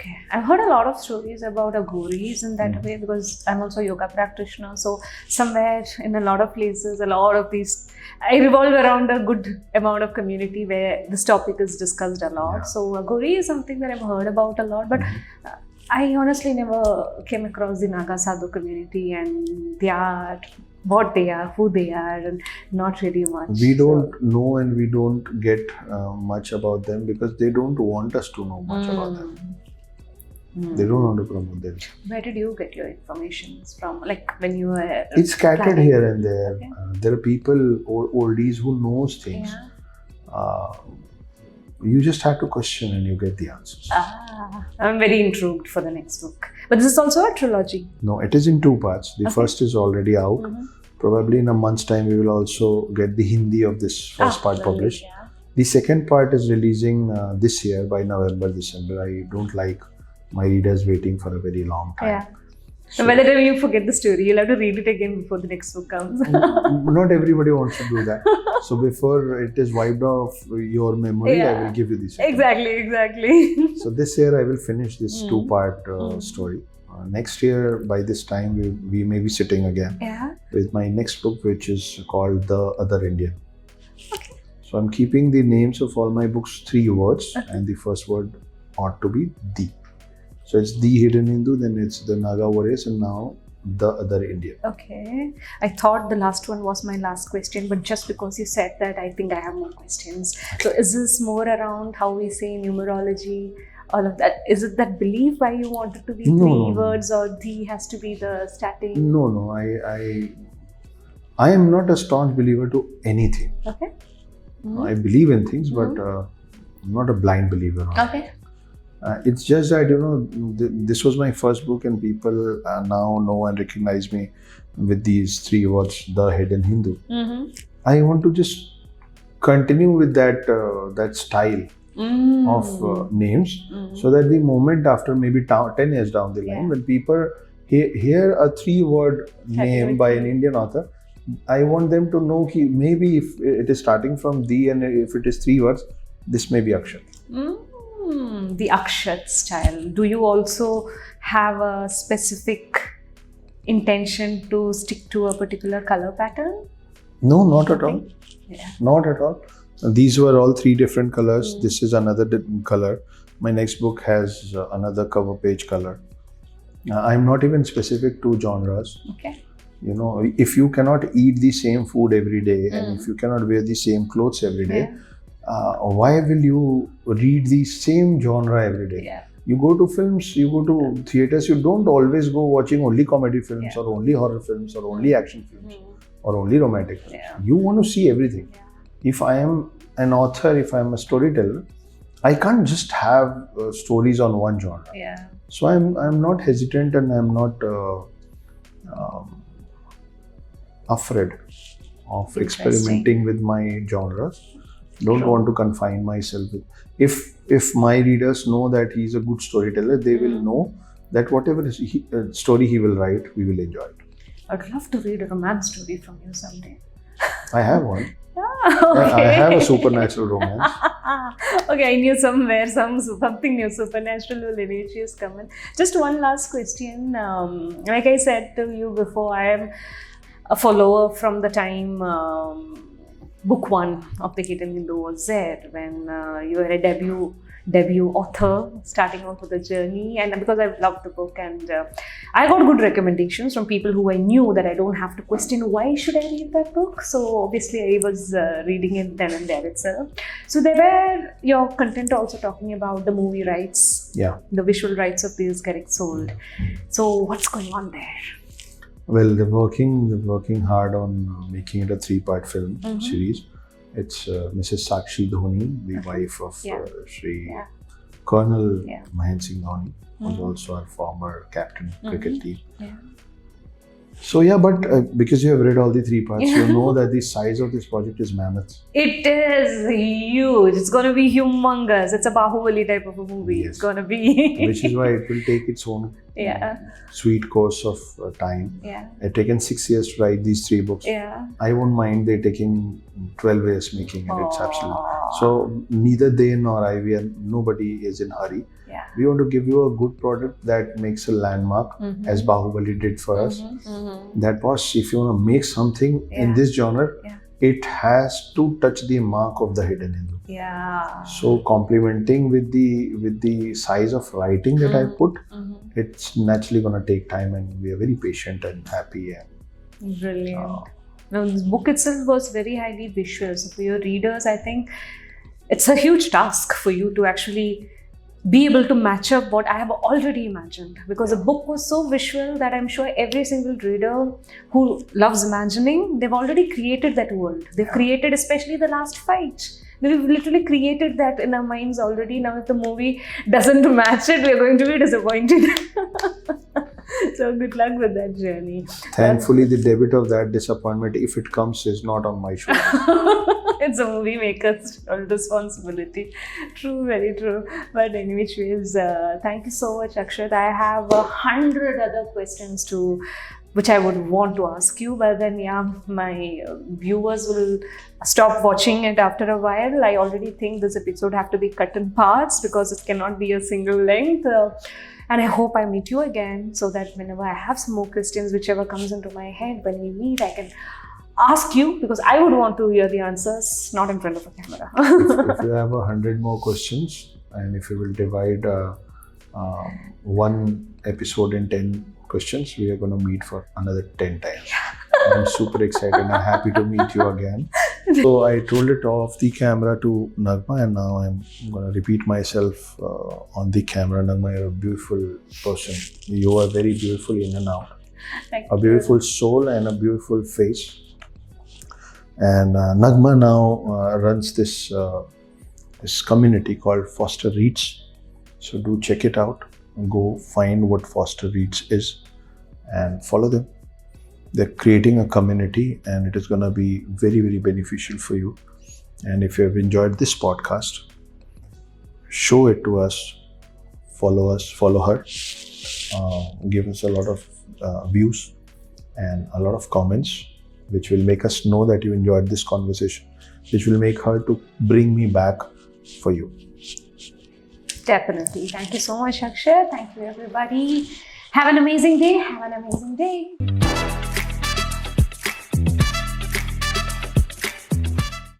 Okay. I've heard a lot of stories about agoris in that way because I'm also a yoga practitioner. So somewhere in a lot of places, a lot of these, I revolve around a good amount of community where this topic is discussed a lot. Yeah. So agori is something that I've heard about a lot, but I honestly never came across the Naga Sadhu community and they are what they are, who they are, and not really much. We don't know and we don't get much about them because they don't want us to know much about them. They don't want to promote them. Where did you get your information from? Like when you were... It's scattered planning? here and there. Okay. There are people, oldies who knows things. Yeah. You just have to question and you get the answers. I'm very intrigued for the next book. But this is also a trilogy. No, it is in 2 parts. The first is already out. Probably in a month's time, we will also get the Hindi of this first part published. Yeah. The second part is releasing this year by November, December. I don't like my readers waiting for a very long time. Yeah. So, by the time you forget the story, you'll have to read it again before the next book comes. not everybody wants to do that. So before it is wiped off your memory, I will give you this. Exactly. So this year I will finish this 2-part story. Next year, by this time, we may be sitting again with my next book, which is called The Other Indian. Okay. So I'm keeping the names of all my books 3 words, and the first word ought to be the. So it's The Hidden Hindu, then it's The Naga Warriors, and now The Other Indian. Okay. I thought the last one was my last question, but just because you said that, I think I have more questions. So is this more around how we say numerology? All of that. Is it that belief why you want it to be 3 words or the has to be the starting? No. I am not a staunch believer to anything. Okay. I believe in things, but I'm not a blind believer. Okay. It's just that, this was my first book and people now know and recognize me with these 3 words, The Hidden Hindu. I want to just continue with that style of names, so that the moment after maybe 10 years down the line, when people hear a 3-word name by an Indian author, I want them to know maybe if it is starting from the and if it is 3 words, this may be Akshat. The Akshat style. Do you also have a specific intention to stick to a particular color pattern? No, not at all. Yeah. Not at all. These were all 3 different colors. This is another color. My next book has another cover page color. I'm not even specific to genres. Okay. If you cannot eat the same food every day and if you cannot wear the same clothes every day, why will you read the same genre every day? Yeah. You go to films, you go to theaters, you don't always go watching only comedy films or only horror films or only action films or only romantic films. You want to see everything. If I am an author, if I am a storyteller, I can't just have stories on one genre. So I'm not hesitant and I'm not afraid of experimenting with my genres. Don't want to confine myself with. If my readers know that he's a good storyteller, they will know that whatever story he will write, we will enjoy it. I'd love to read a romance story from you someday. I have one. Okay. I have a supernatural romance. Okay, I knew somewhere something new supernatural will eventually come in. Just one last question. Like I said to you before, I am a follower from the time book 1 of The Hidden Hindu was there, when you were a debut author starting off with the journey, and because I've loved the book and I got good recommendations from people who I knew that I don't have to question why should I read that book. So obviously I was reading it then and there itself. So there were your content also talking about the movie rights, the visual rights of these getting sold. So what's going on there? Well, they're working hard on making it a 3-part film series. It's Mrs. Sakshi Dhoni, the wife of Shri Colonel Mahendra Singh Dhoni, who's also our former captain cricket team. So but because you have read all the 3 parts, you know that the size of this project is mammoth. It is huge. It's going to be humongous. It's a Bahubali type of a movie. It's going to be. Which is why it will take its own sweet course of time. It's taken 6 years to write these 3 books. I won't mind they taking 12 years making it. It's absolute. So neither they nor I, nobody is in hurry. Yeah. We want to give you a good product that makes a landmark, as Bahubali did for us. That was, if you want to make something in this genre, it has to touch the mark of the hidden Hindu. Yeah. So complementing with the size of writing that I put, it's naturally going to take time, and we are very patient and happy. And brilliant. Now, this book itself was very highly visual. So for your readers, I think it's a huge task for you to actually be able to match up what I have already imagined, because the book was so visual that I'm sure every single reader who loves imagining, they've already created that world. They've created, especially the last fight. We've literally created that in our minds already. Now, if the movie doesn't match it, we're going to be disappointed. So good luck with that journey. Thankfully, the debit of that disappointment, if it comes, is not on my shoulders. It's a movie maker's responsibility. True, very true. But in which ways, thank you so much, Akshat. I have 100 other questions which I would want to ask you, but then my viewers will stop watching it after a while. I already think this episode have to be cut in parts because it cannot be a single length. And I hope I meet you again, so that whenever I have some more questions, whichever comes into my head when we meet, I can ask you, because I would want to hear the answers, not in front of a camera. If you have 100 more questions, and if you will divide one episode in 10 questions, we are going to meet for another 10 times. I'm super excited and I'm happy to meet you again. So I told it off the camera to Naghma, and now I'm going to repeat myself on the camera. Naghma, you're a beautiful person. You are very beautiful in and out. A beautiful soul and a beautiful face. And Naghma now runs this community called Foster Reads. So do check it out. Go find what Foster Reads is and follow them. They're creating a community, and it is going to be very, very beneficial for you. And if you have enjoyed this podcast, show it to us, follow her, give us a lot of views and a lot of comments, which will make us know that you enjoyed this conversation, which will make her to bring me back for you. Definitely. Thank you so much, Akshat. Thank you, everybody. Have an amazing day. Have an amazing day.